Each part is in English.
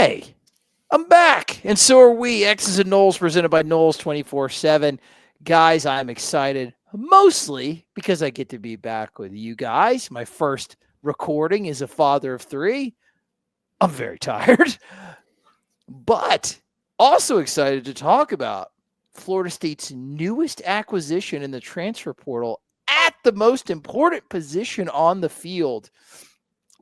Hey, I'm back, and so are we. X's and Noles, presented by Noles 24/7. Guys, I'm excited, mostly because I get to be back with you guys. My first recording as a father of three. I'm very tired, but also excited to talk about Florida State's newest acquisition in the transfer portal at the most important position on the field.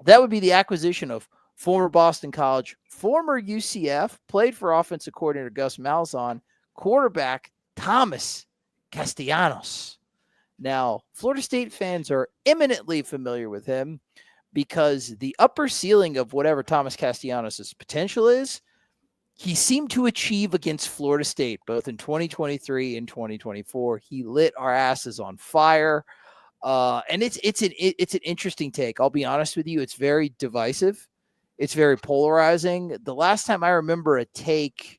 That would be the acquisition of former Boston College, former UCF, played for offensive coordinator Gus Malzahn, quarterback Thomas Castellanos. Now, Florida State fans are eminently familiar with him because the upper ceiling of whatever Thomas Castellanos' potential is, he seemed to achieve against Florida State, both in 2023 and 2024. He lit our asses on fire. And it's an interesting take. I'll be honest with you. It's very divisive. It's very polarizing. The last time I remember a take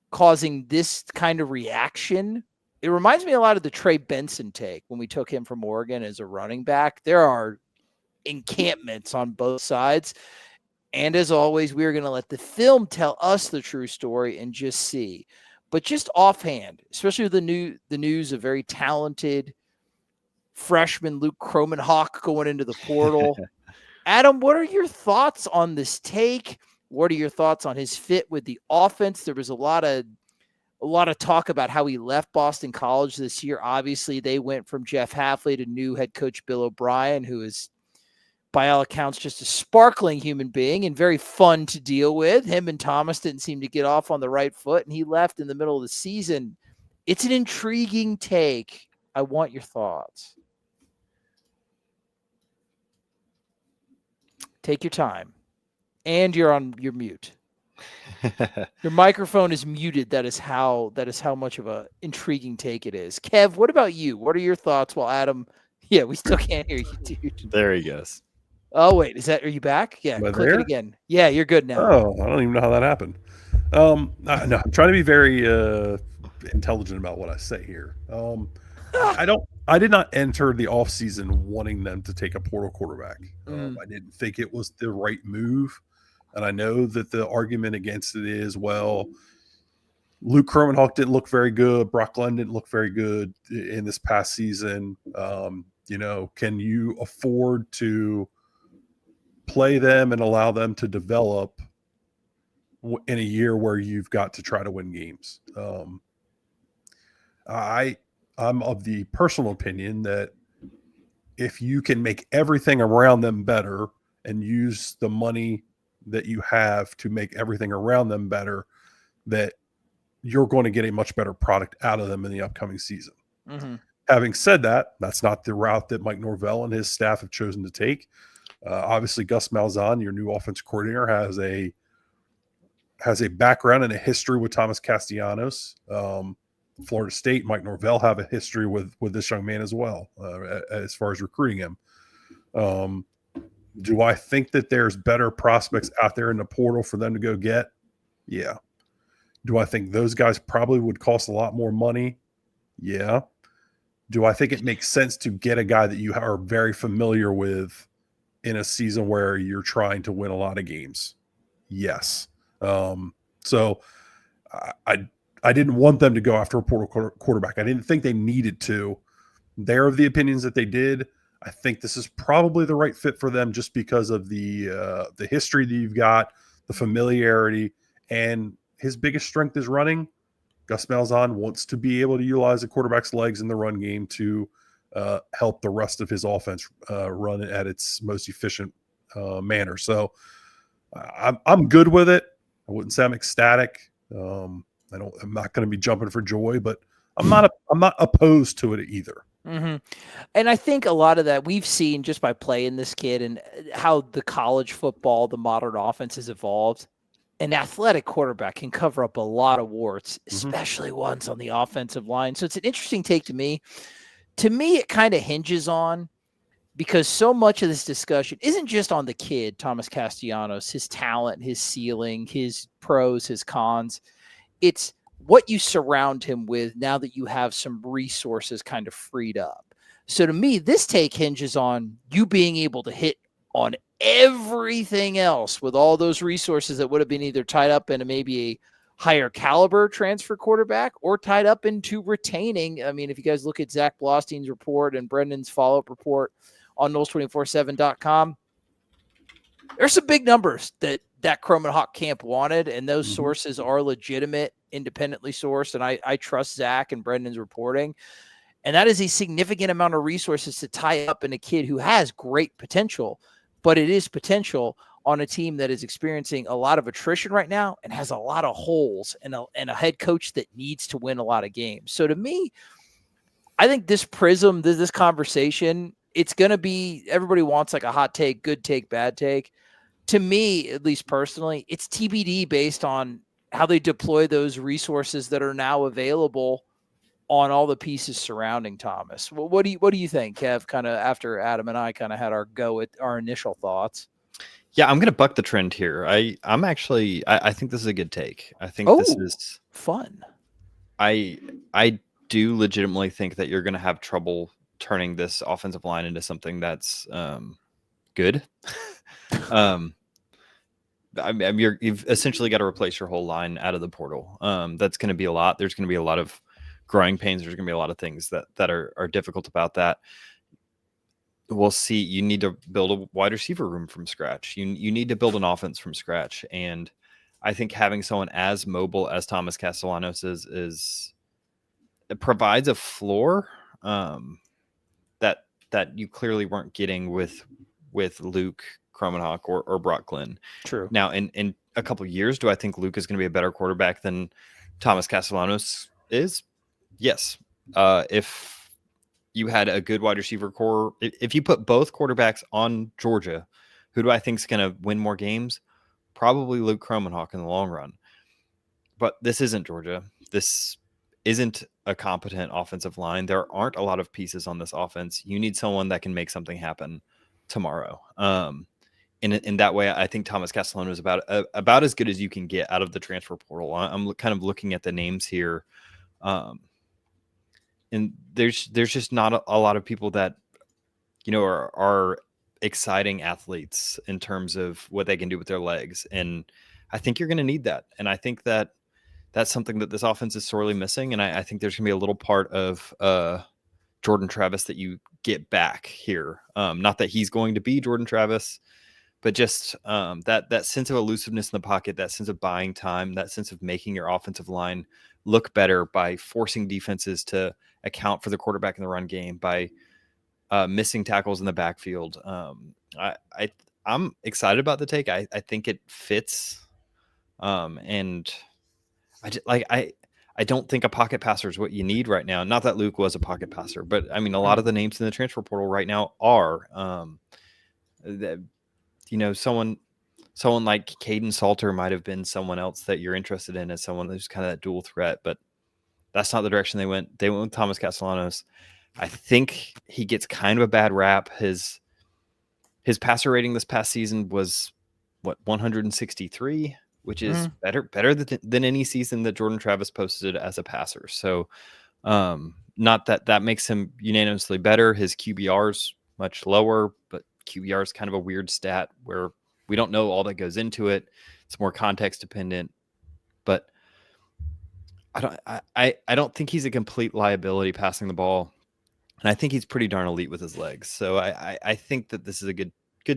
causing this kind of reaction, it reminds me a lot of the Trey Benson take when we took him from Oregon as a running back. There are encampments on both sides. And as always, we are going to let the film tell us the true story and just see. But just offhand, especially with the news of very talented freshman Luke Kromenhoek going into the portal. Adam, what are your thoughts on this take? What are your thoughts on his fit with the offense? There was a lot of talk about how he left Boston College this year. Obviously, they went from Jeff Hafley to new head coach Bill O'Brien, who is, by all accounts, just a sparkling human being and very fun to deal with. Him and Thomas didn't seem to get off on the right foot, and he left in the middle of the season. It's an intriguing take. I want your thoughts. Take your time. And you're mute. Your microphone is muted. That is how much of a intriguing take it is. Kev, what about you? What are your thoughts while Adam? Yeah, we still can't hear you, dude. There he goes. Oh, wait. Are you back? Yeah, click it again. Yeah, you're good now. Oh, I don't even know how that happened. No, I'm trying to be very intelligent about what I say here. I did not enter the offseason wanting them to take a portal quarterback. I didn't think it was the right move. And I know that the argument against it is, well, Luke Kromenhoek didn't look very good. Brock Glenn didn't look very good in this past season. Can you afford to play them and allow them to develop in a year where you've got to try to win games? I'm of the personal opinion that if you can make everything around them better and use the money that you have to make everything around them better, that you're going to get a much better product out of them in the upcoming season. Mm-hmm. Having said that, that's not the route that Mike Norvell and his staff have chosen to take. Obviously, Gus Malzahn, your new offensive coordinator, has a background and a history with Thomas Castellanos. Florida State, Mike Norvell have a history with this young man as well, as far as recruiting him. Do I think that there's better prospects out there in the portal for them to go get? Yeah. Do I think those guys probably would cost a lot more money? Yeah. Do I think it makes sense to get a guy that you are very familiar with in a season where you're trying to win a lot of games? Yes. So I didn't want them to go after a portal quarterback. I didn't think they needed to. They're of the opinions that they did. I think this is probably the right fit for them just because of the history that you've got, the familiarity, and his biggest strength is running. Gus Malzahn wants to be able to utilize the quarterback's legs in the run game to help the rest of his offense run at its most efficient manner. So I'm good with it. I wouldn't say I'm ecstatic. I'm not going to be jumping for joy, but I'm not opposed to it either. Mm-hmm. And I think a lot of that we've seen just by playing this kid and how the college football, the modern offense has evolved. An athletic quarterback can cover up a lot of warts, especially ones on the offensive line. So it's an interesting take to me. To me, it kind of hinges on, because so much of this discussion isn't just on the kid, Thomas Castellanos, his talent, his ceiling, his pros, his cons. It's what you surround him with now that you have some resources kind of freed up. So to me, this take hinges on you being able to hit on everything else with all those resources that would have been either tied up in maybe a higher caliber transfer quarterback or tied up into retaining. I mean, if you guys look at Zach Blostein's report and Brendan's follow-up report on Noles247.com, there's some big numbers that Kromenhoek camp wanted, and those sources are legitimate, independently sourced, and I trust Zach and Brendan's reporting. And that is a significant amount of resources to tie up in a kid who has great potential, but it is potential on a team that is experiencing a lot of attrition right now and has a lot of holes and a head coach that needs to win a lot of games. So to me, I think this prism, this conversation, it's going to be, everybody wants like a hot take, good take, bad take. To me, at least personally, it's TBD based on how they deploy those resources that are now available on all the pieces surrounding Thomas. What do you think, Kev, kind of after Adam and I kind of had our go at our initial thoughts? Yeah, I'm going to buck the trend here. I think this is a good take. I think this is fun. I do legitimately think that you're going to have trouble turning this offensive line into something that's good. You've essentially got to replace your whole line out of the portal. That's going to be a lot. There's going to be a lot of growing pains. There's going to be a lot of things that are difficult about that. We'll see. You need to build a wide receiver room from scratch. You need to build an offense from scratch. And I think having someone as mobile as Thomas Castellanos is it provides a floor that you clearly weren't getting with Luke Kromenhoek or Brock Glenn. True. Now, in a couple of years, do I think Luke is going to be a better quarterback than Thomas Castellanos is? Yes. If you had a good wide receiver core, if you put both quarterbacks on Georgia, who do I think is going to win more games? Probably Luke Kromenhoek in the long run. But this isn't Georgia. This isn't a competent offensive line. There aren't a lot of pieces on this offense. You need someone that can make something happen tomorrow. In that way, I think Thomas Castellanos is about as good as you can get out of the transfer portal. I'm kind of looking at the names here. And there's just not a lot of people that, are exciting athletes in terms of what they can do with their legs. And I think you're going to need that. And I think that that's something that this offense is sorely missing. And I think there's going to be a little part of Jordan Travis that you get back here. Not that he's going to be Jordan Travis, but just that sense of elusiveness in the pocket, that sense of buying time, that sense of making your offensive line look better by forcing defenses to account for the quarterback in the run game, by missing tackles in the backfield. I'm excited about the take. I think it fits. And I don't think a pocket passer is what you need right now. Not that Luke was a pocket passer, but I mean, a lot of the names in the transfer portal right now are, someone like Caden Salter might have been someone else that you're interested in as someone who's kind of that dual threat, but that's not the direction they went. They went with Thomas Castellanos. I think he gets kind of a bad rap. His passer rating this past season was 163, which is better than any season that Jordan Travis posted as a passer. So not that makes him unanimously better. His QBR is much lower, but QBR is kind of a weird stat where we don't know all that goes into it. It's more context dependent, but I don't think he's a complete liability passing the ball. And I think he's pretty darn elite with his legs. So I think that this is a good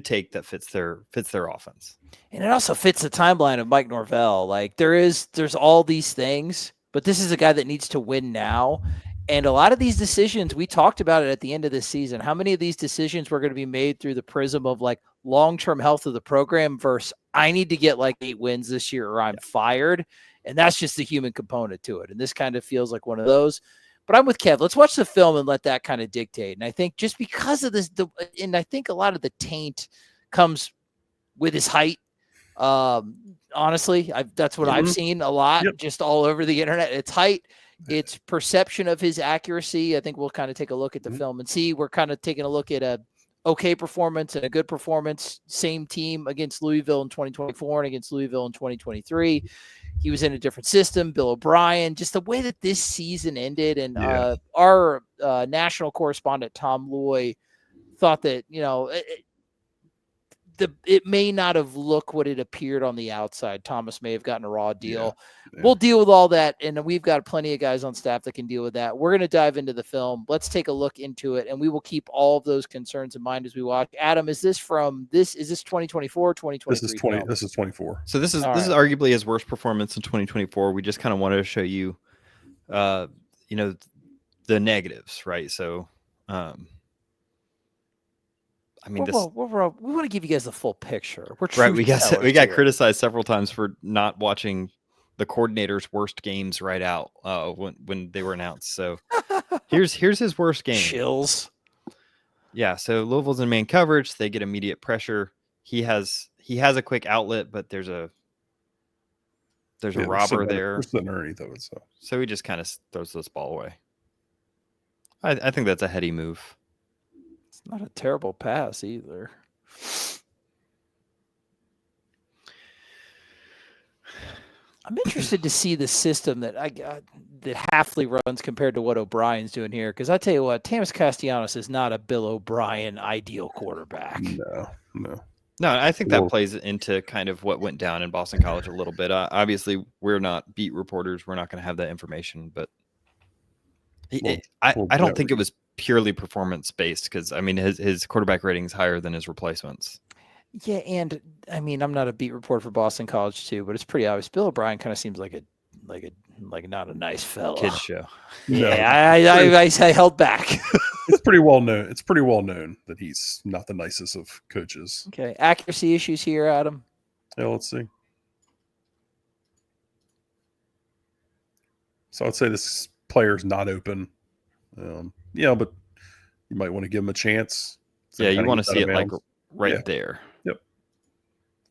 take that fits their offense. And it also fits the timeline of Mike Norvell. Like there's all these things, but this is a guy that needs to win now. And a lot of these decisions, we talked about it at the end of this season. How many of these decisions were going to be made through the prism of like long-term health of the program versus I need to get like 8 wins this year or I'm fired. And that's just the human component to it. And this kind of feels like one of those. But I'm with Kev. Let's watch the film and let that kind of dictate. And I think just because of this, and I think a lot of the taint comes with his height. Honestly, that's what I've seen a lot, just all over the internet. It's height, it's perception of his accuracy. I think we'll kind of take a look at the film and see. We're kind of taking a look at a okay performance and a good performance. Same team against Louisville in 2024 and against Louisville in 2023. He was in a different system. Bill O'Brien, just the way that this season ended. And our national correspondent, Tom Loy, thought that, it may not have looked what it appeared on the outside. Thomas may have gotten a raw deal. Yeah. We'll deal with all that, and we've got plenty of guys on staff that can deal with that. We're going to dive into the film. Let's take a look into it, and we will keep all of those concerns in mind as we watch. Adam, is this 2024, 2023? This is 24. So this is All this is right. arguably his worst performance in 2024. We just kind of wanted to show you, the negatives, right? So, I mean, we want to give you guys the full picture. We're right. We got here. criticized several times for not watching the coordinator's worst games right out when they were announced. So here's his worst game. Chills. Yeah. So Louisville's in man coverage. They get immediate pressure. He has a quick outlet, but there's a robber there. We're sitting underneath of it, so he just kind of throws this ball away. I think that's a heady move. It's not a terrible pass either. I'm interested to see the system that Hafley runs compared to what O'Brien's doing here. Because I tell you what, Tamas Castellanos is not a Bill O'Brien ideal quarterback. No. I think that plays into kind of what went down in Boston College a little bit. Obviously, we're not beat reporters. We're not going to have that information. But I don't think it was purely performance based, because I mean his quarterback rating is higher than his replacements. Yeah, and I mean I'm not a beat reporter for Boston College too, but it's pretty obvious. Bill O'Brien kind of seems like not a nice fellow. Kids show. Yeah, I held back. It's pretty well known. It's pretty well known that he's not the nicest of coaches. Okay, accuracy issues here, Adam. Yeah, let's see. So I'd say this player's not open. But you might want to give him a chance. Yeah, you want to see it like right there. Yep.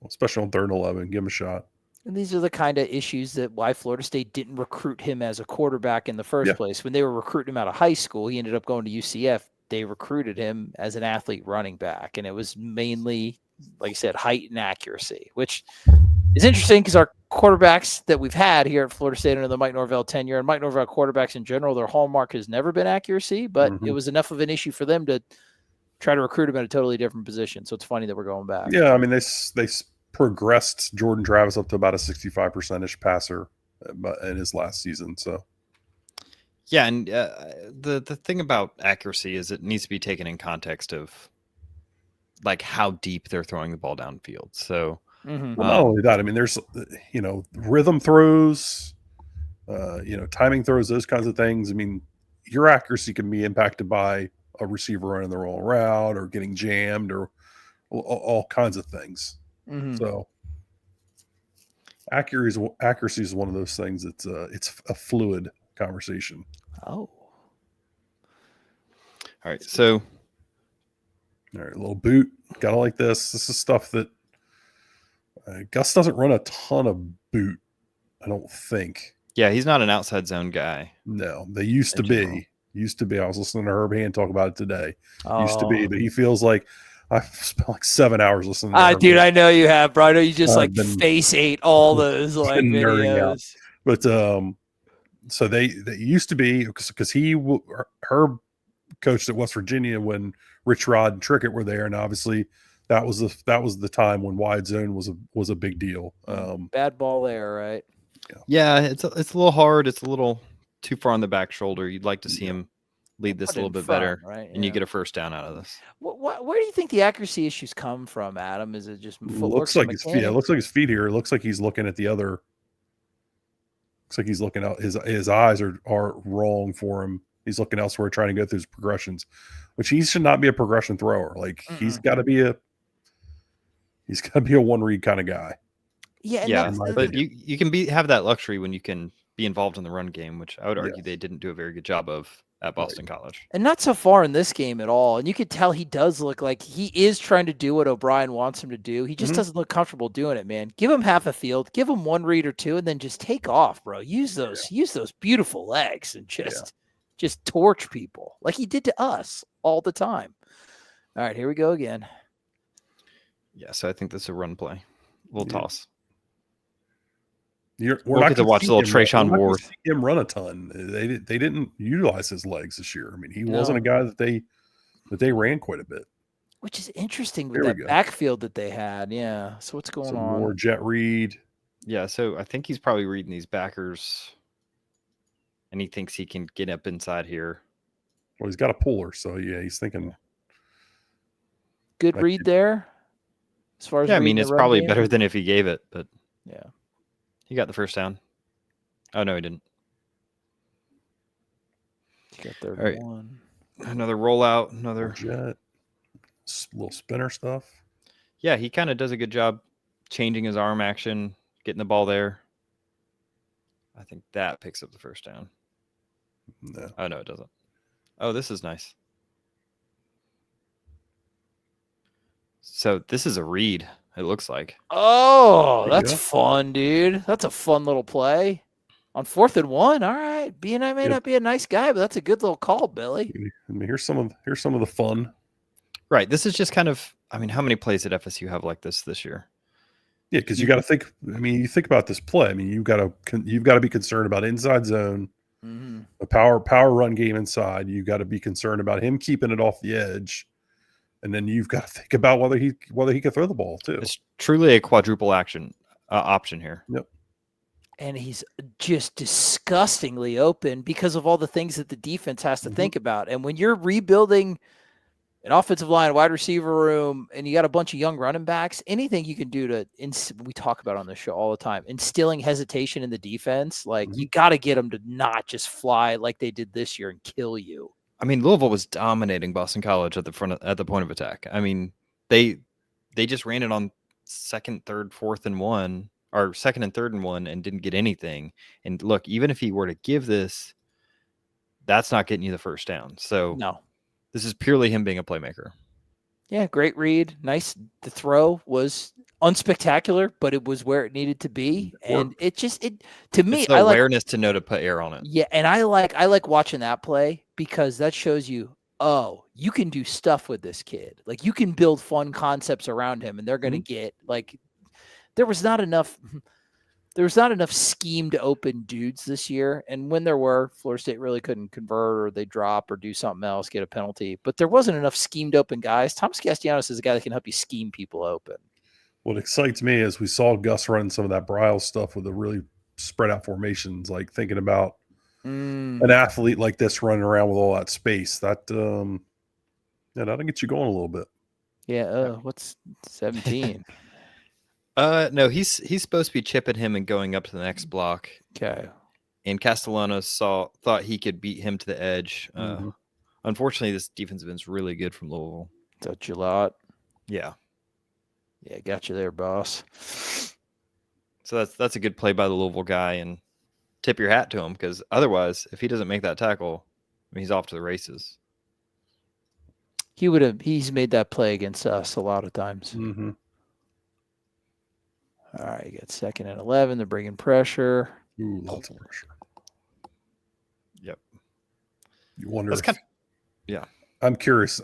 Especially on 3rd and 11, give him a shot. And these are the kind of issues that why Florida State didn't recruit him as a quarterback in the first place. When they were recruiting him out of high school, he ended up going to UCF. They recruited him as an athlete running back, and it was mainly, like I said, height and accuracy, which is interesting because our quarterbacks that we've had here at Florida State under the Mike Norvell tenure, and Mike Norvell quarterbacks in general, their hallmark has never been accuracy, but it was enough of an issue for them to try to recruit him at a totally different position. So it's funny that we're going back. Yeah, I mean, they progressed Jordan Travis up to about a 65%-ish passer in his last season. So, yeah, and the thing about accuracy is it needs to be taken in context of like how deep they're throwing the ball downfield. So, well, not only that, I mean, there's rhythm throws, timing throws, those kinds of things. I mean, your accuracy can be impacted by a receiver running the wrong route or getting jammed or all kinds of things. So accuracy is one of those things that's it's a fluid conversation. Oh. All right. So a little boot. Gotta like this. This is stuff that Gus doesn't run a ton of boot, I don't think. Yeah, he's not an outside zone guy. No, they used to be. I was listening to Herb Hand talk about it today. Used to be, but he feels like I've spent like 7 hours listening to dude, I know you have, bro. I know you just face ate all those videos. But so they used to be, because Herb coached at West Virginia when Rich Rod and Trickett were there, and obviously that was the time when wide zone was a big deal. Bad ball there, right? Yeah, it's a little hard. It's a little too far on the back shoulder. You'd like to see him lead this a little bit better, right? And you get a first down out of this. Where do you think the accuracy issues come from, Adam? Is it just footwork? Looks like his feet. It looks like his feet here. It looks like he's looking at the other. Looks like he's looking out. His eyes are wrong for him. He's looking elsewhere, trying to go through his progressions, which he should not be a progression thrower. Like he's got to be a one read kind of guy. Yeah, but you can have that luxury when you can be involved in the run game, which I would argue they didn't do a very good job of at Boston College. And not so far in this game at all. And you could tell he does look like he is trying to do what O'Brien wants him to do. He just doesn't look comfortable doing it, man. Give him half a field, give him one read or two, and then just take off, bro. Use those beautiful legs and just torch people like he did to us all the time. All right, here we go again. Yeah, so I think this is a run play. We'll toss. We're not going to watch a little Trayshawn Ward. See him run a ton. They didn't utilize his legs this year. I mean, he wasn't a guy that they ran quite a bit. which is interesting with Here we that go. backfield that they had. Yeah. So what's going Some on? more Jet Reed. Yeah, so I think he's probably reading these backers, and he thinks he can get up inside here. Well, he's got a puller, so yeah, he's thinking. Good Like- read there. As far as Yeah, I reading mean, the it's run probably game. better than if he gave it, but Yeah. he got the first down. Oh, no, he didn't. He got third All right. and 1. Another rollout, another. Jet, little spinner stuff. Yeah, he kind of does a good job changing his arm action, getting the ball there. I think that picks up the first down. No. Oh, no, it doesn't. Oh, this is nice. So this is a read, it looks like. Oh, There you that's go. fun, dude. That's a fun little play. On 4th and 1. All right. B&I may Yep. not be a nice guy, but that's a good little call, Billy. I mean, here's some of the fun. Right. This is just kind of, I mean, how many plays did FSU have like this year? Yeah, because you got to think. I mean, you think about this play. I mean, you've got to be concerned about inside zone, a power run game inside. You got to be concerned about him keeping it off the edge, and then you've got to think about whether he can throw the ball too. It's truly a quadruple action option here. Yep. And he's just disgustingly open because of all the things that the defense has to think about. And when you're rebuilding an offensive line, wide receiver room, and you got a bunch of young running backs, anything you can do to, we talk about on the show all the time, instilling hesitation in the defense, like you got to get them to not just fly like they did this year and kill you. I mean, Louisville was dominating Boston College at the point of attack. I mean, they just ran it on 2nd, 3rd, 4th and 1, or 2nd and 3rd and 1, and didn't get anything. And look, even if he were to give this, that's not getting you the first down. So No. this is purely him being a playmaker. Yeah, great read. Nice. The throw was unspectacular, but it was where it needed to be. And it to me, It's the awareness to know to put air on it. Yeah, and I like watching that play because that shows you, oh, you can do stuff with this kid. Like you can build fun concepts around him, and they're going to get like. There was not enough schemed open dudes this year, and when there were, Florida State really couldn't convert, or they drop, or do something else, get a penalty. But there wasn't enough schemed open guys. Thomas Castellanos is a guy that can help you scheme people open. What excites me is we saw Gus run some of that Bryles stuff with the really spread out formations, like thinking about an athlete like this running around with all that space. That'll get you going a little bit. Yeah. What's 17? No, he's supposed to be chipping him and going up to the next block. Okay. And Castellanos thought he could beat him to the edge. Unfortunately, this defensive end's really good from Louisville. Touch a lot. Yeah. Yeah, got you there, boss. So that's a good play by the Louisville guy, and tip your hat to him, because otherwise, if he doesn't make that tackle, I mean, he's off to the races. He's made that play against us a lot of times. All right, you got 2nd and 11. They're bringing pressure. Ooh, lots of pressure. Yep. You wonder. Yeah. I'm curious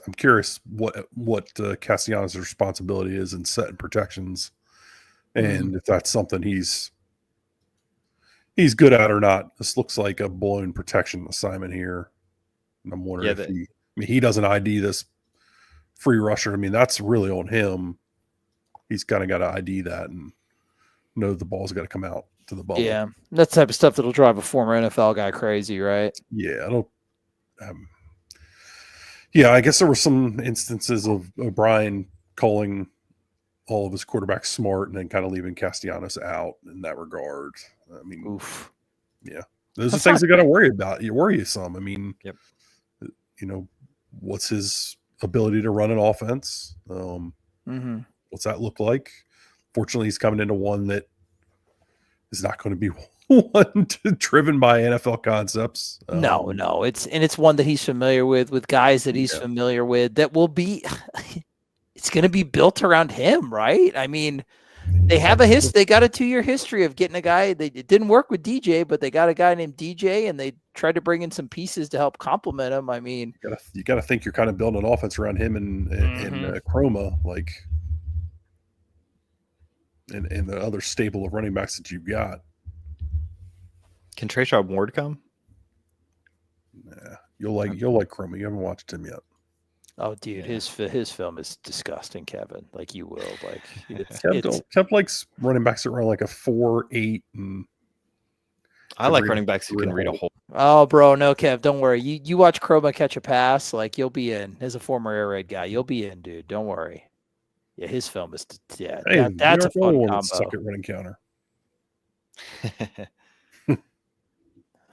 what Castellanos' responsibility is in setting protections, and if that's something he's good at or not. This looks like a blown protection assignment here, and I'm wondering if he doesn't ID this free rusher. I mean, that's really on him. He's kind of got to ID that and know the ball's got to come out to the bubble. Yeah, that's the type of stuff that'll drive a former NFL guy crazy, right? Yeah, I don't. Yeah, I guess there were some instances of O'Brien calling all of his quarterbacks smart and then kind of leaving Castellanos out in that regard. I mean, oof. Yeah, those are things you got to worry about. You worry some. I mean, yep. What's his ability to run an offense? What's that look like? Fortunately, he's coming into one that is not going to be one driven by NFL concepts. No, it's one that he's familiar with guys that he's familiar with, that will be. It's going to be built around him, right? I mean, they have they got a 2-year history of getting a guy. It didn't work with DJ, but they got a guy named DJ, and they tried to bring in some pieces to help complement him. I mean, you got to think you're kind of building an offense around him and Chroma, like, and the other stable of running backs that you've got. Can Trayshawn Ward come? Nah, you'll like Chroma. You haven't watched him yet. Oh, dude, Yeah. his film is disgusting, Kevin. Like you will, like Kev likes running backs that run like a 4.8 and I like running backs who can read a hole. Oh, bro, no, Kev, don't worry. You watch Kromenhoek catch a pass, like you'll be in. As a former air raid guy, you'll be in, dude. Don't worry. Yeah, his film is Hey, that's a fun one combo. suck at running counter.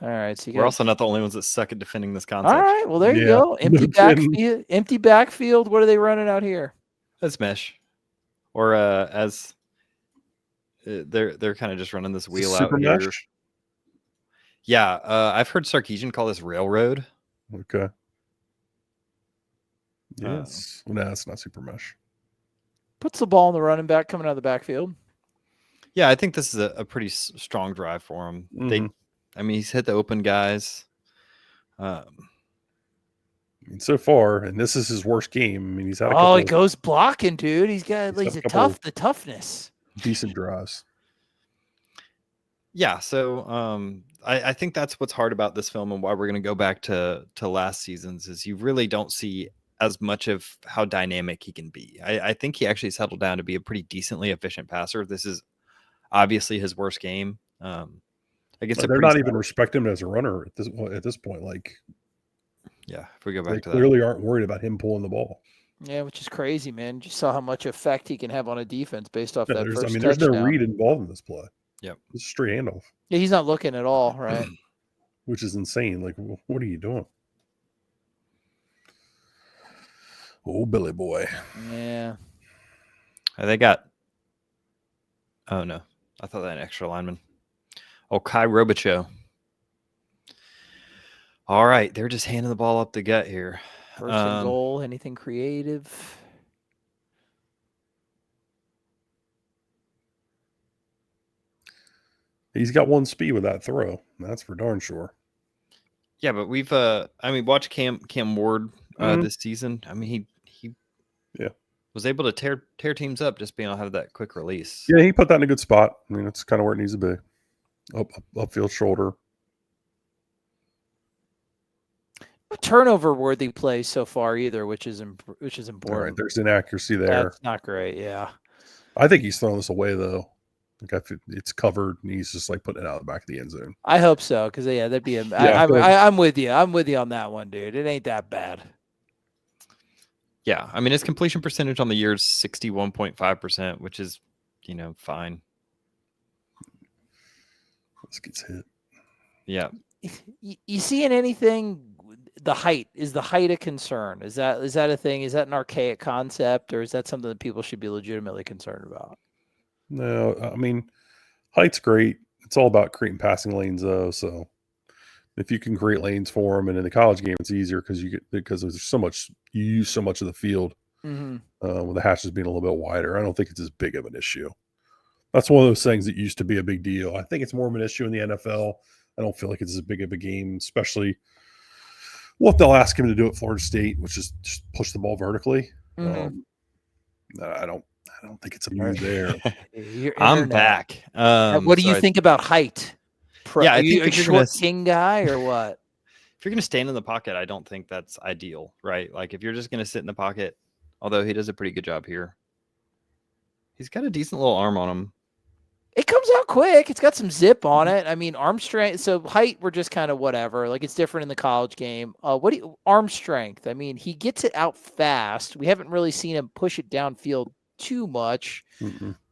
All right, so We're also not the only ones that suck at defending this concept. All right, well there you Yeah, go. Empty backfield. Empty backfield. What are they running out here? That's mesh, or as they're kind of just running this wheel out super here. mesh. Yeah, I've heard Sarkeesian call this railroad. Okay. Yes. No, it's not super mesh. Puts the ball in the running back coming out of the backfield. Yeah, I think this is a pretty strong drive for him. Mhm. I mean, he's hit the open guys. I mean, so far, and this is his worst game. I mean, he's had a Oh, couple he goes blocking, dude. He's got He's had a the toughness. decent drives. Yeah, so I think that's what's hard about this film and why we're going to go back to last season's is you really don't see as much of how dynamic he can be. I think he actually settled down to be a pretty decently efficient passer. This is obviously his worst game. I guess They're not even respecting him as a runner at this point. Like, yeah, if we go back they to clearly aren't worried about him pulling the ball. Yeah, which is crazy, man. You saw how much effect he can have on a defense based off that first touchdown. There's no read involved in this play. Yep. It's a straight handoff. Yeah, he's not looking at all, right? Which is insane. Like, what are you doing? Oh, Billy boy. Yeah. they got. Oh no, I thought that an extra lineman. Oh, Kai Robichaux. All right, they're just handing the ball up the gut here. First and goal, anything creative? He's got one speed with that throw. That's for darn sure. Yeah, but we've watch Cam Ward this season. I mean, he was able to tear teams up just being able to have that quick release. Yeah, he put that in a good spot. I mean, that's kind of where it needs to be. Upfield shoulder. Turnover worthy plays so far either, which is important. All right, there's inaccuracy there. That's not great. Yeah, I think he's throwing this away though. Like it's covered, and he's just like putting it out of the back of the end zone. I hope so because that'd be I'm with you. I'm with you on that one, dude. It ain't that bad. Yeah, I mean his completion percentage on the year is 61.5%, which is fine. This gets hit. Yeah. You seeing anything? The height a concern? Is that a thing? Is that an archaic concept, or is that something that people should be legitimately concerned about? No, I mean, height's great. It's all about creating passing lanes, though. So if you can create lanes for them, and in the college game, it's easier because there's so much you use so much of the field with the hatches being a little bit wider. I don't think it's as big of an issue. That's one of those things that used to be a big deal. I think it's more of an issue in the NFL. I don't feel like it's as big of a game, especially what they'll ask him to do at Florida State, which is just push the ball vertically. I don't think it's a move there. I'm back. What do you think about height? I think you're a short king guy or what? If you're going to stand in the pocket, I don't think that's ideal, right? Like if you're just going to sit in the pocket, although he does a pretty good job here, he's got a decent little arm on him. It comes out quick. It's got some zip on it. I mean, arm strength. So height, we're just kind of whatever. Like it's different in the college game. Arm strength? I mean, he gets it out fast. We haven't really seen him push it downfield too much.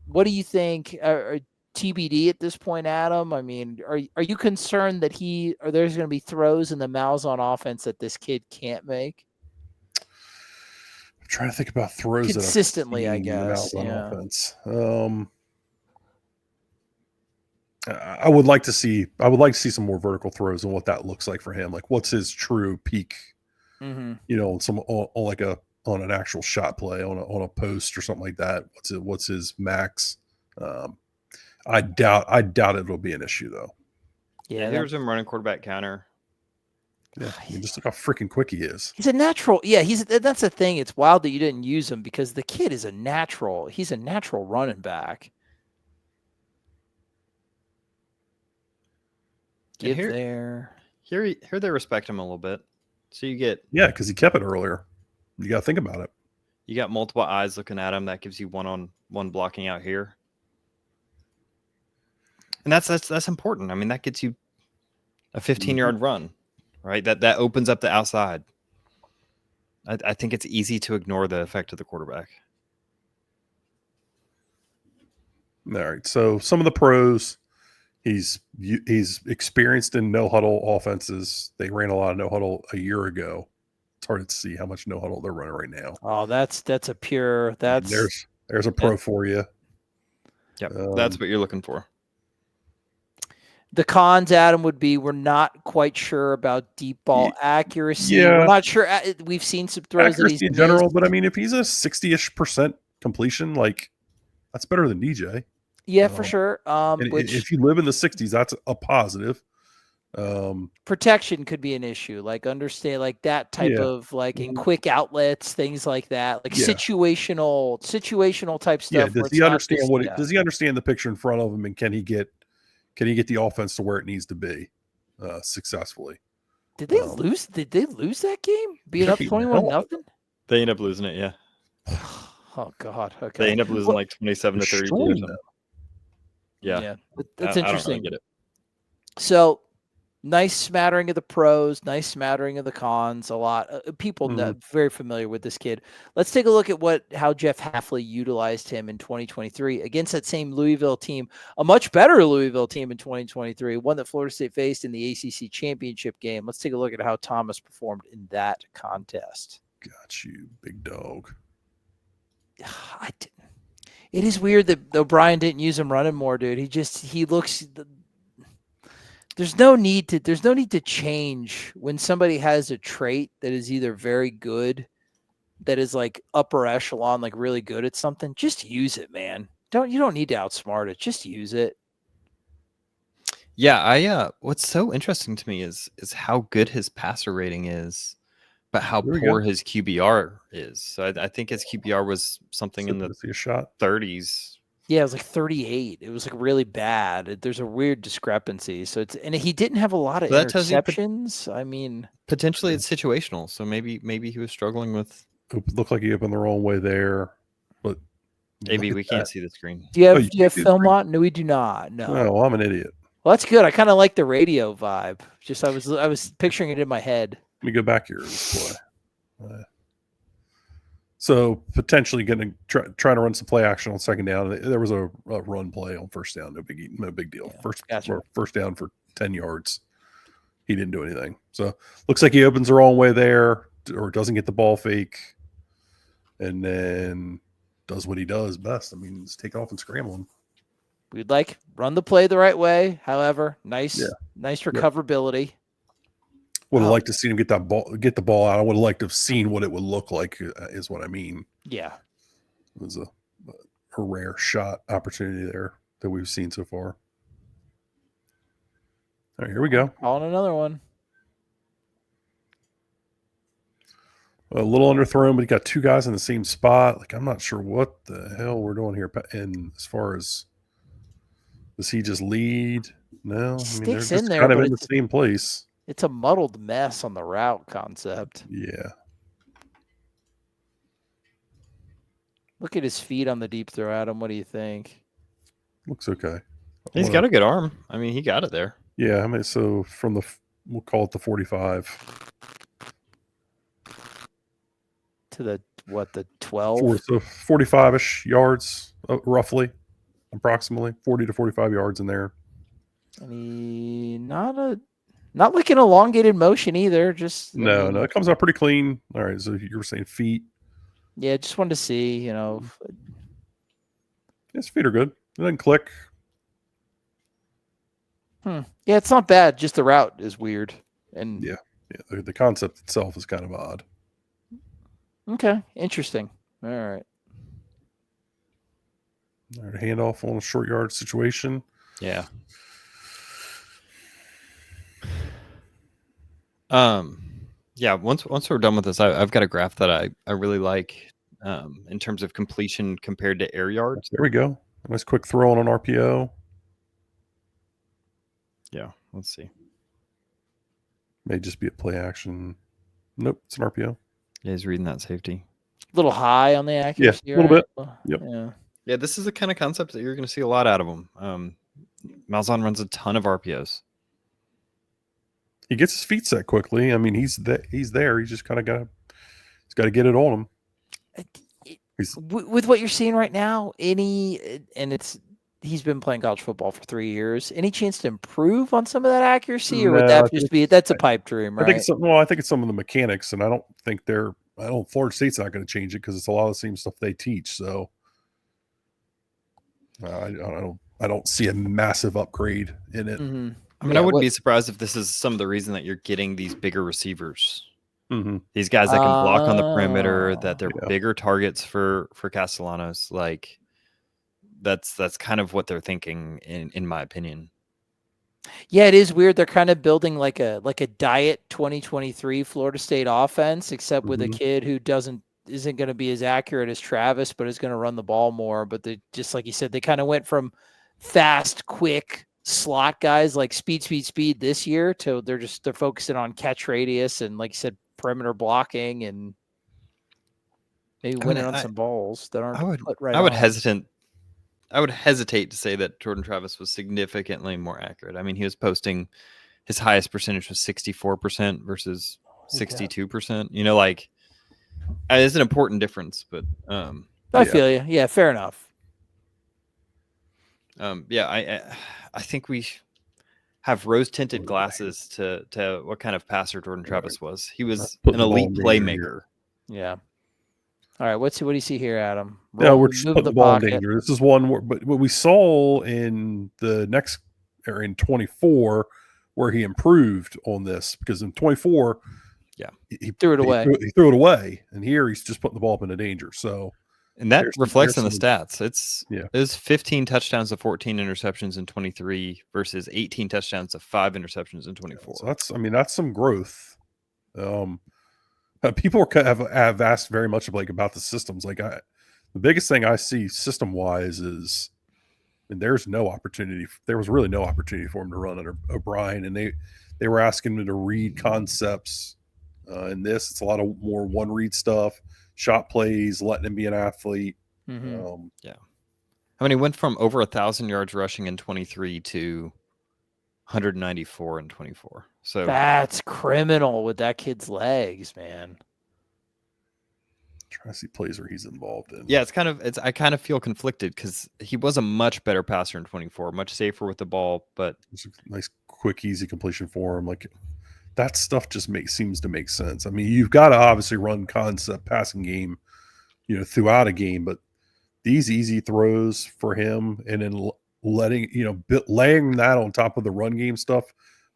What do you think? TBD at this point, Adam? I mean, are you concerned that there's going to be throws in the Malzahn offense that this kid can't make? I'm trying to think about throws consistently, I guess. Yeah. Offense. I would like to see some more vertical throws and what that looks like for him. Like, what's his true peak? On an actual shot play on a post or something like that. What's his max? I doubt it'll be an issue though. Yeah, here's him running quarterback counter. Yeah, just look how freaking quick he is. He's a natural. Yeah, that's the thing. It's wild that you didn't use him because the kid is a natural. He's a natural running back. Here they respect him a little bit. So you get because he kept it earlier. You got to think about it. You got multiple eyes looking at him. That gives you one-on-one blocking out here. And that's important. I mean, that gets you a 15-yard run, right? That opens up the outside. I think it's easy to ignore the effect of the quarterback. All right. So some of the pros, he's experienced in no huddle offenses. They ran a lot of no huddle a year ago. It's hard to see how much no huddle they're running right now. Oh, that's a pure. That's there's a pro for you. Yep, that's what you're looking for. The cons, Adam, would be we're not quite sure about deep ball accuracy. Yeah. We're not sure. We've seen some throws Accuracy that he's in general, missed. but I mean, if he's a 60-ish% completion, like that's better than DJ. Yeah, for sure. Which, if you live in the 60s, that's a positive. Protection could be an issue. Like understand, like that type of like in quick outlets, things like that, like situational type stuff. Yeah. Does he understand does he understand the picture in front of him, and can he get the offense to where it needs to be successfully? Did they lose? Did they lose that game? Being up 21-0? They end up losing it. Yeah. Oh God. Okay. They end up losing like 27-32. Yeah. That's interesting. I don't really get it. So nice smattering of the pros, nice smattering of the cons. A lot of people very familiar with this kid. Let's take a look at how Jeff Hafley utilized him in 2023 against that same Louisville team, a much better Louisville team in 2023, one that Florida State faced in the ACC championship game. Let's take a look at how Thomas performed in that contest. Got you, big dog. It is weird that O'Brien didn't use him running more, dude. He looks. There's no need to change when somebody has a trait that is either very good, that is like upper echelon, like really good at something. Just use it, man. You don't need to outsmart it. Just use it. Yeah, what's so interesting to me is how good his passer rating is, but how poor his QBR is. So I think his QBR was something in the 30s. Yeah, it was like 38. It was like really bad. There's a weird discrepancy. So and he didn't have a lot of interceptions. I mean, potentially it's situational. So maybe he was struggling with. It looked like he opened the wrong way there, but maybe we can't see the screen. Do you have film on? No, we do not. No. Oh, I'm an idiot. Well, that's good. I kind of like the radio vibe. Just I was picturing it in my head. Let me go back here and play. So potentially going to try to run some play action on second down. There was a run play on first down. No big deal. Yeah, first down for 10 yards. He didn't do anything. So looks like he opens the wrong way there, or doesn't get the ball fake, and then does what he does best. I mean, just take off and scramble him. We'd run the play the right way. However, nice recoverability. Would have liked to see him get the ball out. I would have liked to have seen what it would look like, is what I mean. Yeah. It was a rare shot opportunity there that we've seen so far. All right, here we go. On another one. A little underthrown, but he got two guys in the same spot. Like, I'm not sure what the hell we're doing here. And as far as, does he just lead? No, I mean, they're just kind of in the same place. It's a muddled mess on the route concept. Yeah. Look at his feet on the deep throw, Adam. What do you think? Looks okay. He's got a good arm. I mean, he got it there. Yeah, I mean, so from we'll call it the 45. To the 12? So 45-ish yards, roughly, approximately 40 to 45 yards in there. And not like an elongated motion either. Just no, it comes out pretty clean. All right, so you were saying feet. Yeah, just wanted to see, His feet are good. It doesn't click. Yeah, it's not bad. Just the route is weird. And yeah, the concept itself is kind of odd. Okay, interesting. All right. All right, handoff on a short yard situation. Yeah. Yeah, once we're done with this, I've got a graph that I really like in terms of completion compared to air yards. There we go. Nice quick throw on an RPO. Yeah, let's see. May just be a play action. Nope, it's an RPO. Yeah, he's reading that safety. A little high on the accuracy. Yeah, a little bit. Yep. Yeah. Yeah, this is the kind of concept that you're going to see a lot out of him. Malzahn runs a ton of RPOs. He gets his feet set quickly. I mean, he's there. He's just kind of he's got to get it on him. With what you're seeing right now, he's been playing college football for 3 years. Any chance to improve on some of that accuracy, or would that just be that's a pipe dream, right? I think it's some of the mechanics, and I don't think Florida State's not going to change it because it's a lot of the same stuff they teach. So I don't see a massive upgrade in it. Mm-hmm. I mean, I wouldn't be surprised if this is some of the reason that you're getting these bigger receivers. Mm-hmm. These guys that can block on the perimeter, that they're bigger targets for Castellanos. Like that's kind of what they're thinking, in my opinion. Yeah, it is weird. They're kind of building like a diet 2023 Florida State offense, except with a kid who isn't going to be as accurate as Travis, but is going to run the ball more. But they, just like you said, they kind of went from fast, quick slot guys like speed this year to they're focusing on catch radius and, like you said, perimeter blocking and maybe winning on some balls that aren't put right. I would hesitate to say that Jordan Travis was significantly more accurate. I mean, he was posting his highest percentage was 64% versus 62%. You know, like it's an important difference, but I feel you. Yeah, fair enough. I think we have rose-tinted glasses to what kind of passer Jordan Travis was. He was an elite playmaker. Yeah. All right, what do you see here, Adam? We're just putting the ball in danger. This is one but what we saw in the next or in 24 where he improved on this, because in 24, he threw it away. He threw it away, and here he's just putting the ball up into danger. So, and that reflects in the stats. It was 15 touchdowns to 14 interceptions in 23 versus 18 touchdowns to 5 interceptions in 24. So that's some growth. People have asked very much about the systems. Like the biggest thing I see system wise is, there was really no opportunity for him to run under O'Brien, and they were asking him to read concepts. In this, it's a lot of more one read stuff, shot plays, letting him be an athlete. Mm-hmm. I mean, he went from over 1,000 yards rushing in 23 to 194 in 24. So that's criminal with that kid's legs, man. Trying to see plays where he's involved in. Yeah, I kind of feel conflicted because he was a much better passer in 24, much safer with the ball, but it's a nice, quick, easy completion for him. Like that stuff just seems to make sense. I mean, you've got to obviously run concept passing game, throughout a game, but these easy throws for him and then laying that on top of the run game stuff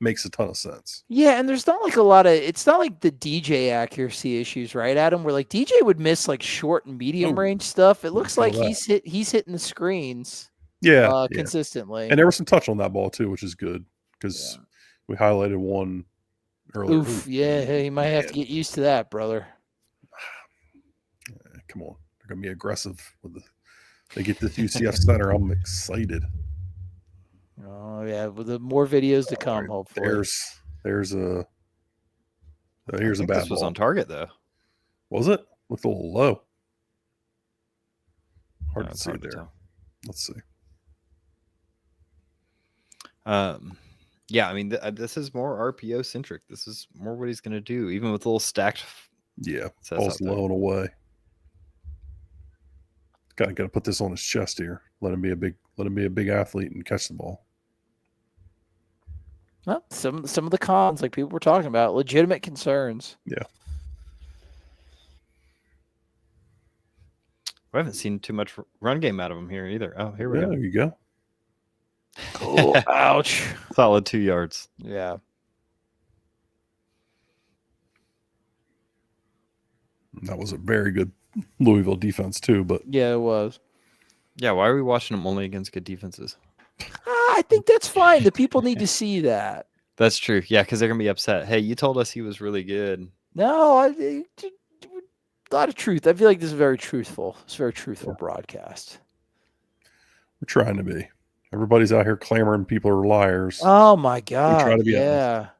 makes a ton of sense. Yeah, and there's not like it's not like the DJ accuracy issues, right, Adam? Where like DJ would miss like short and medium range stuff. It looks like he's hitting the screens consistently. And there was some touch on that ball too, which is good because we highlighted one earlier. You might have to get used to that, brother. Come on. They're going to be aggressive they get this UCF center. I'm excited. Oh yeah, with the more videos to come, hopefully. Here's a bad this was ball. On target though. Was it? Looked a little low. Hard to see there. Tell. Let's see. I mean, this is more RPO centric. This is more what he's going to do, even with a little stacked. Yeah, ball's low and away. Got to put this on his chest here. Let him be a big athlete and catch the ball. Well, some of the cons, like people were talking about, legitimate concerns. Yeah. We haven't seen too much run game out of him here either. Oh, here we go. There you go. Cool. Ouch. Solid 2 yards. Yeah. That was a very good Louisville defense too, but yeah, it was. Yeah, why are we watching them only against good defenses? I think that's fine. The people need to see that. That's true. Yeah, because they're gonna be upset. Hey, you told us he was really good. No, a lot of truth. I feel like this is very truthful. It's a very truthful broadcast. We're trying to be. Everybody's out here clamoring people are liars. Oh my God! We try to be honest.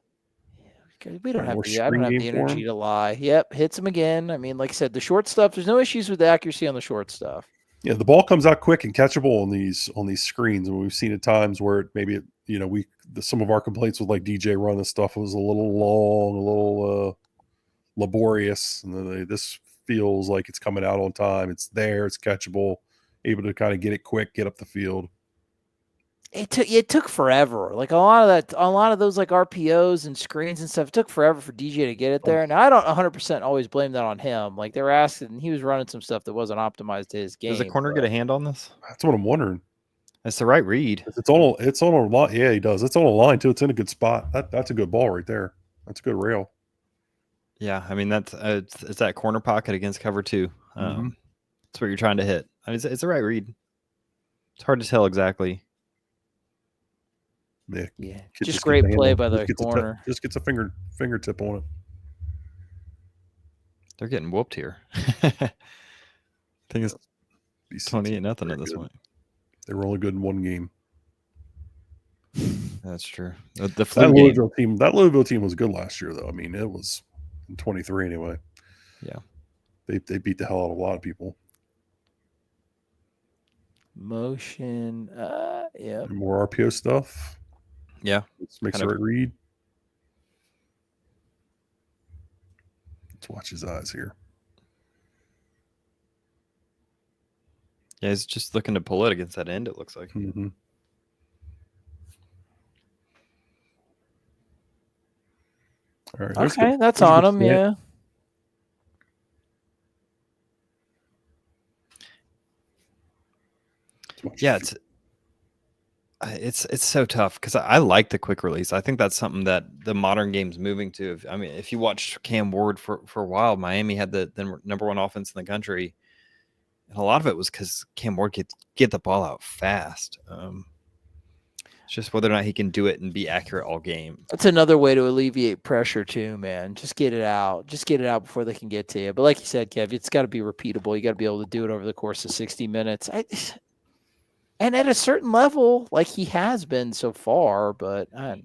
We don't Right, have more the. I don't spring have game the for energy him. to lie. Yep, hits him again. I mean, like I said, the short stuff. There's no issues with the accuracy on the short stuff. Yeah, the ball comes out quick and catchable on these screens, and we've seen at times where some of our complaints with like DJ run and stuff was a little long, a little laborious, and then this feels like it's coming out on time. It's there, it's catchable, able to kind of get it quick, get up the field. It took forever. Like a lot of those like RPOs and screens and stuff. It took forever for DJ to get it there. Now I don't 100% always blame that on him. Like they were asking, he was running some stuff that wasn't optimized to his game. Does the corner get a hand on this? That's what I'm wondering. That's the right read. It's on a line. Yeah, he does. It's on a line too. It's in a good spot. That's a good ball right there. That's a good rail. Yeah, I mean that's it's that corner pocket against cover 2. That's what you're trying to hit. I mean, it's the right read. It's hard to tell exactly. Yeah, just great play by the corner. Just gets a fingertip on it. They're getting whooped here. I think it's 28-0 at this point. They were only good in one game. That's true. That Louisville team was good last year, though. I mean, it was in 23 anyway. Yeah, they beat the hell out of a lot of people. Motion, yeah. More RPO stuff. Yeah, let's make sure it read. Let's watch his eyes here. Yeah, he's just looking to pull it against that end, it looks like. Mm-hmm. All right, okay, that's on him, yeah. Yeah, it's so tough because I like the quick release. I think that's something that the modern game's moving to. I mean, if you watch Cam Ward for a while, Miami had the number 1 offense in the country, and a lot of it was because Cam Ward get the ball out fast. It's just whether or not he can do it and be accurate all game. That's another way to alleviate pressure too, man. Just get it out. Just get it out before they can get to you. But like you said, Kev, it's got to be repeatable. You got to be able to do it over the course of 60 minutes. And at a certain level, like he has been so far, but I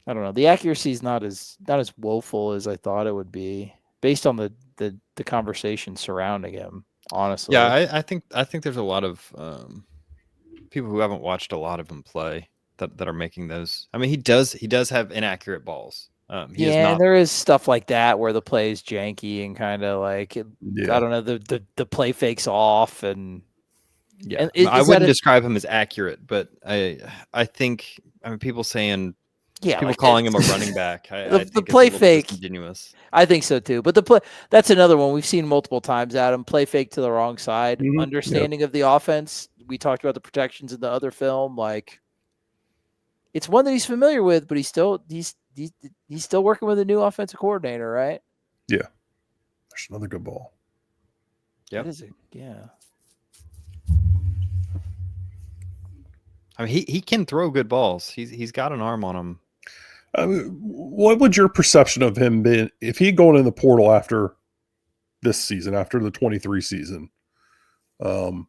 don't know. The accuracy is not as woeful as I thought it would be, based on the conversation surrounding him. Honestly, yeah, I think there's a lot of people who haven't watched a lot of him play that are making those. I mean, he does have inaccurate balls. There is stuff like that where the play is janky and kind of like I don't know, the play fakes off and. Yeah, I wouldn't describe him as accurate, but I think people saying people like calling him a running back. I think the play fake disingenuous. I think so too. But the play that's another one we've seen multiple times. Adam, play fake to the wrong side. Mm-hmm. Understanding of the offense. We talked about the protections in the other film. Like it's one that he's familiar with, but he's still working with a new offensive coordinator, right? Yeah, there's another good ball. Yeah, yeah. I mean, he can throw good balls. He's got an arm on him. What would your perception of him be if he'd gone in the portal after this season, after the 23 season? Like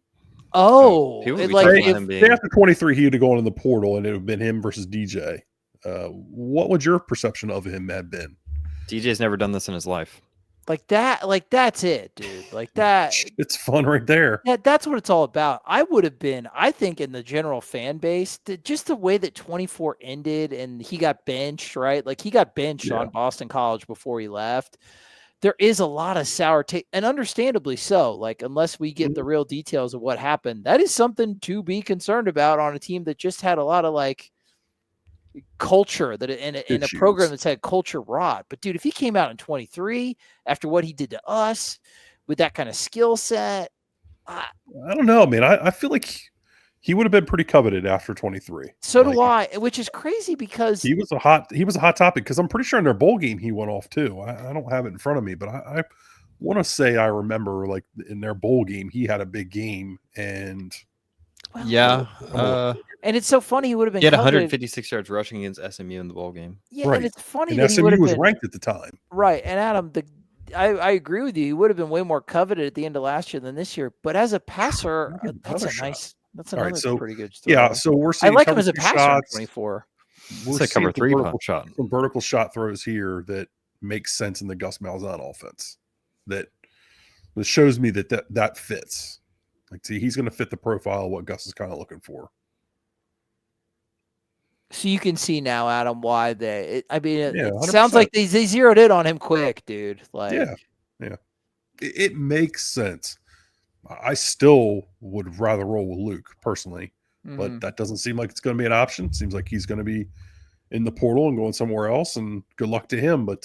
after 23, he would have gone in the portal, and it would have been him versus DJ. What would your perception of him have been? DJ's never done this in his life. That's it, dude. Like that. It's fun right there. Yeah, that's what it's all about. I would have been, I think, in the general fan base, just the way that 24 ended and he got benched, right? Like he got benched on Boston College before he left. There is a lot of sour taste, and understandably so. Like, unless we get the real details of what happened, that is something to be concerned about on a team that just had a lot of like culture that in a program that's had culture rot. But dude, if he came out in 23 after what he did to us with that kind of skill set, I don't know, man. I feel like he would have been pretty coveted after 23. So do I, which is crazy because he was a hot topic, because I'm pretty sure in their bowl game he went off too. I don't have it in front of me, but I want to say I remember like in their bowl game he had a big game, and and it's so funny he would have been. He had 156 yards rushing against SMU in the bowl game. Yeah, right. And it's funny and that SMU was ranked at the time. Right, and Adam, I agree with you. He would have been way more coveted at the end of last year than this year. But as a passer, that's another pretty good story. Yeah, so we're seeing. I like him as a passer in 24. we're It's a cover seeing three pump shot. some vertical shot throws here that makes sense in the Gus Malzahn offense. That shows me that fits. Like, see, he's going to fit the profile of what Gus is kind of looking for. So you can see now, Adam, why it Yeah, sounds 100%. like they zeroed in on him quick, dude. Like, yeah. It makes sense. I still would rather roll with Luke personally, but that doesn't seem like it's going to be an option. Seems like he's going to be in the portal and going somewhere else, and good luck to him. But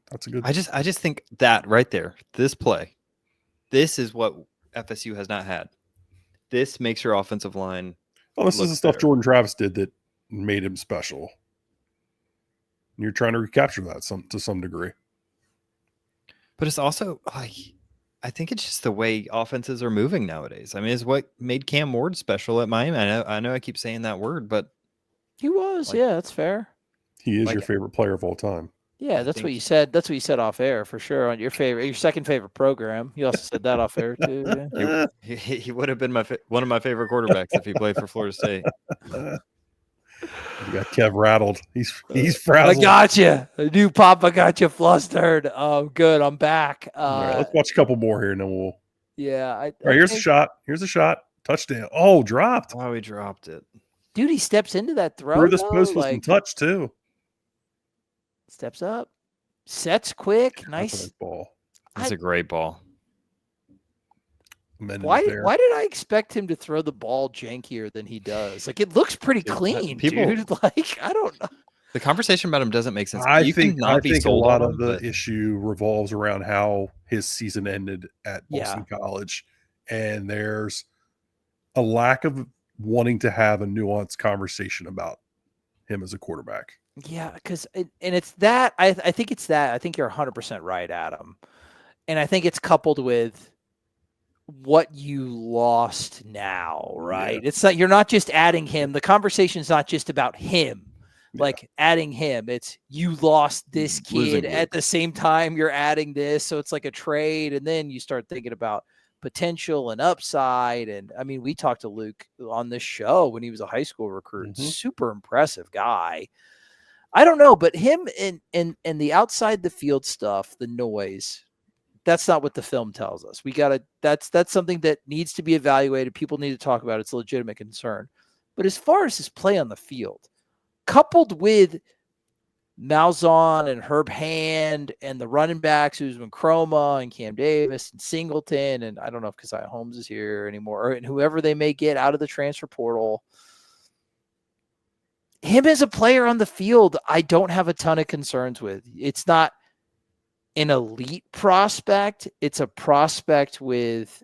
that's a good. I just think that right there, this play, this is what FSU has not had. This makes your offensive line. Oh, this is the stuff Jordan Travis did that made him special. And you're trying to recapture that to some degree. But it's also like, I think it's just the way offenses are moving nowadays. I mean, it's what made Cam Ward special at Miami. I know I keep saying that word, but he was. Like- Yeah, that's fair. He is your favorite player of all time. Yeah, that's what you said. That's what you said off air for sure. On your second favorite program. You also said that off air too. Yeah. He would have been one of my favorite quarterbacks if he played for Florida State. You got Kev rattled. He's frazzled. I got you. New Papa got you flustered. Oh, good. I'm back. All right, let's watch a couple more here, and then we'll. Yeah. All right, here's a shot. Here's a shot. Touchdown. Oh, dropped. Oh, he dropped it. Dude, he steps into that throw. Through this post with some touch too. Steps up, sets quick, nice. That's a nice ball. That's a great ball. Why did I expect him to throw the ball jankier than he does? Like, it looks pretty clean, dude. Like, I don't know. The conversation about him doesn't make sense. I think a lot of the issue revolves around how his season ended at Boston College, and there's a lack of wanting to have a nuanced conversation about him as a quarterback. Yeah, because it's that. I think it's that. I think you're 100% right, Adam. And I think it's coupled with what you lost now, right? Yeah. It's not, you're not just adding him. The conversation's not just about him. Like adding him, it's you lost this kid at the same time you're adding this. So it's like a trade. And then you start thinking about potential and upside. And I mean, we talked to Luke on this show when he was a high school recruit. Super impressive guy. I don't know, but him and the outside the field stuff, the noise, that's not what the film tells us. That's something that needs to be evaluated. People need to talk about it. It's a legitimate concern. But as far as his play on the field, coupled with Malzahn and Herb Hand and the running backs, who's been Chroma and Cam Davis and Singleton, and I don't know if Keziah Holmes is here anymore, and whoever they may get out of the transfer portal. Him as a player on the field, I don't have a ton of concerns with. It's not an elite prospect. It's a prospect with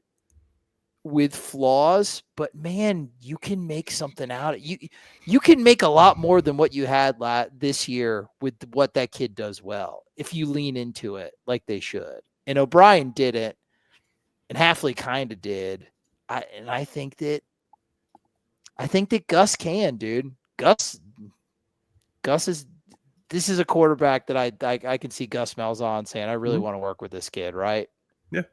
flaws, but man, you can make something out of it. You can make a lot more than what you had this year with what that kid does well if you lean into it like they should. And O'Brien didn't, and Hafley kind of did. I think that Gus can, dude. Gus is. This is a quarterback that I can see Gus Malzahn saying, I really want to work with this kid, right? Yeah.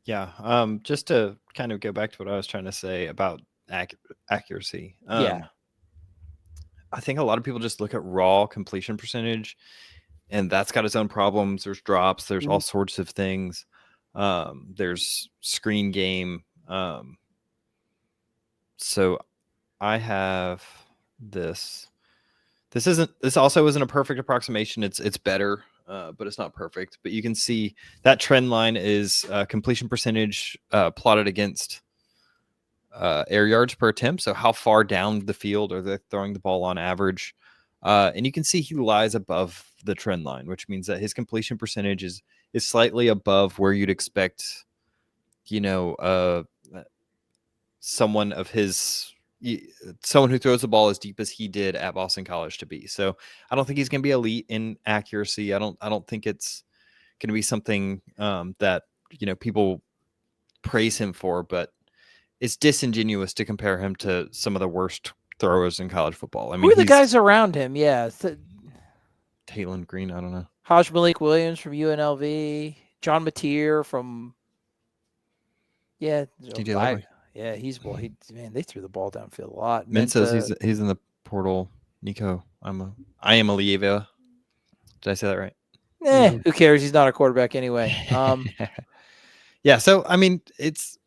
Yeah. Just to kind of go back to what I was trying to say about accuracy. I think a lot of people just look at raw completion percentage, and that's got its own problems. There's drops. There's all sorts of things. There's screen game. So I have this. This also isn't a perfect approximation. It's better, but it's not perfect. But you can see that trend line is completion percentage plotted against air yards per attempt. So how far down the field are they throwing the ball on average? And you can see he lies above the trend line, which means that his completion percentage is slightly above where you'd expect, someone who throws the ball as deep as he did at Boston College to be. So I don't think he's going to be elite in accuracy. I don't think it's going to be something that, people praise him for, but it's disingenuous to compare him to some of the worst throwers in college football. I mean, who are the guys around him? Yeah. Taylon Green. I don't know. Haj Malik Williams from UNLV, John Mateer from, DJ Lowry. Yeah, they threw the ball downfield a lot. Min says he's in the portal. Nico, I am Alieva. Did I say that right? Who cares? He's not a quarterback anyway. Yeah, so I mean, it's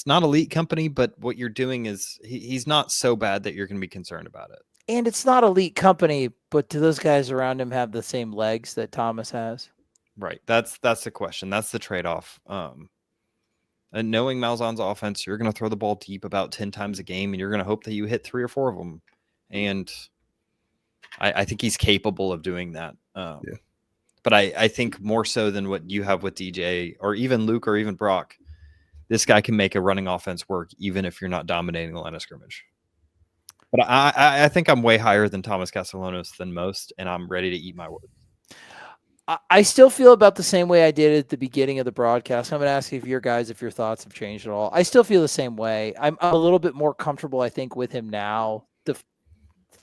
not elite company, but what you're doing is he's not so bad that you're going to be concerned about it. And it's not elite company, but do those guys around him have the same legs that Thomas has? Right. That's the question. That's the trade-off. And knowing Malzahn's offense, you're going to throw the ball deep about 10 times a game, and you're going to hope that you hit 3 or 4 of them. And I think he's capable of doing that. But I think more so than what you have with DJ or even Luke or even Brock, this guy can make a running offense work even if you're not dominating the line of scrimmage. But I think I'm way higher than Thomas Castellanos than most, and I'm ready to eat my words. I still feel about the same way I did at the beginning of the broadcast. I'm going to ask you if your thoughts have changed at all. I still feel the same way. I'm a little bit more comfortable, I think, with him now.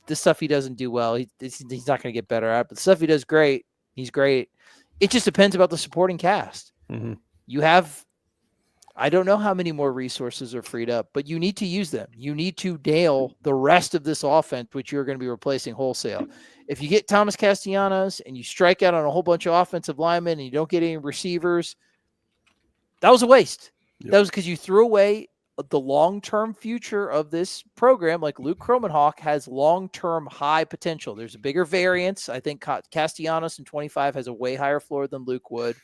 The stuff he doesn't do well, he's not going to get better at. But the stuff he does great, he's great. It just depends about the supporting cast. Mm-hmm. You have, I don't know how many more resources are freed up, but you need to use them. You need to nail the rest of this offense, which you're going to be replacing wholesale. If you get Thomas Castellanos and you strike out on a whole bunch of offensive linemen and you don't get any receivers, that was a waste. Yep. That was because you threw away the long-term future of this program. Like Luke Kromenhoek has long-term high potential. There's a bigger variance. I think Castellanos in 25 has a way higher floor than Luke would.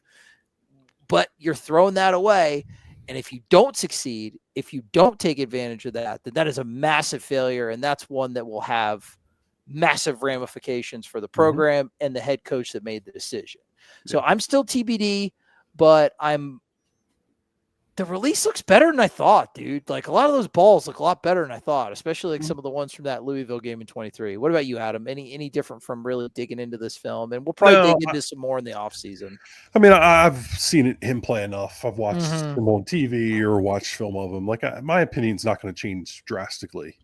But you're throwing that away. And if you don't succeed, if you don't take advantage of that, then that is a massive failure. And that's one that will have massive ramifications for the program and the head coach that made the decision. So I'm still TBD, but the release looks better than I thought, dude. Like a lot of those balls look a lot better than I thought, especially like some of the ones from that Louisville game in 23. What about you, Adam? Any different from really digging into this film? And we'll probably dig into some more in the offseason. I mean, I've seen him play enough. I've watched him on TV or watched film of him. Like my opinion's not going to change drastically.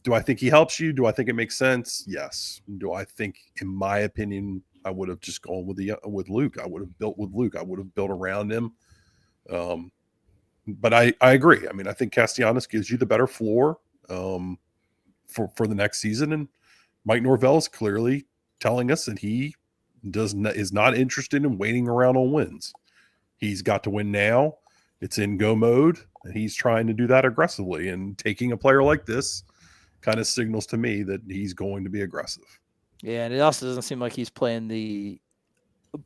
Do I think he helps you? Do I think it makes sense? Yes. Do I think, in my opinion, I would have just gone with Luke. I would have built with Luke. I would have built around him. But I agree. I mean, I think Castellanos gives you the better floor for the next season. And Mike Norvell is clearly telling us that he is not interested in waiting around on wins. He's got to win now. It's in go mode, and he's trying to do that aggressively. And taking a player like this kind of signals to me that he's going to be aggressive. Yeah, and it also doesn't seem like he's playing the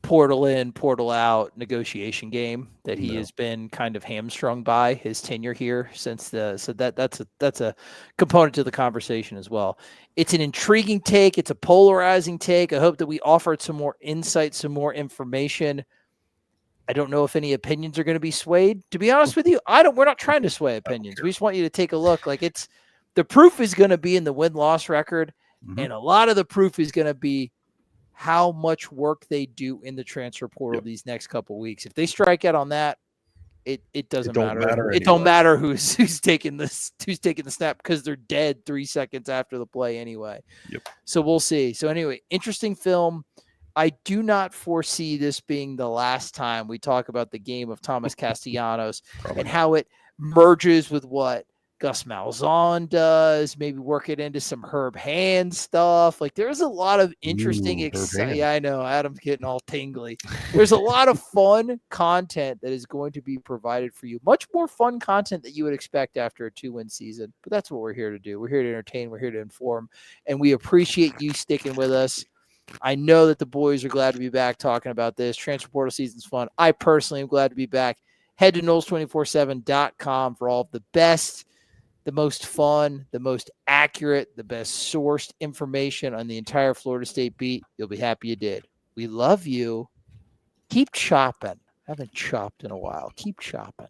portal in, portal out negotiation game that he has been kind of hamstrung by his tenure here since that's a component to the conversation as well. It's an intriguing take. It's a polarizing take. I hope that we offered some more insight, some more information. I don't know if any opinions are going to be swayed. To be honest with you, we're not trying to sway opinions. We just want you to take a look. Like the proof is going to be in the win-loss record, and a lot of the proof is going to be how much work they do in the transfer portal these next couple of weeks. If they strike out on that, it doesn't matter. It don't matter who's taking the snap because they're dead 3 seconds after the play anyway. Yep. So we'll see. So anyway, interesting film. I do not foresee this being the last time we talk about the game of Thomas Castellanos and how it merges with what Gus Malzahn does, maybe work it into some Herb Hand stuff. Like there's a lot of interesting, yeah, I know Adam's getting all tingly. There's a lot of fun content that is going to be provided for you. Much more fun content that you would expect after a 2-win season, but that's what we're here to do. We're here to entertain. We're here to inform, and we appreciate you sticking with us. I know that the boys are glad to be back talking about this. Transfer portal season's fun. I personally am glad to be back. Head to Noles247.com for all of the best, the most fun, the most accurate, the best sourced information on the entire Florida State beat. You'll be happy you did. We love you. Keep chopping. I haven't chopped in a while. Keep chopping.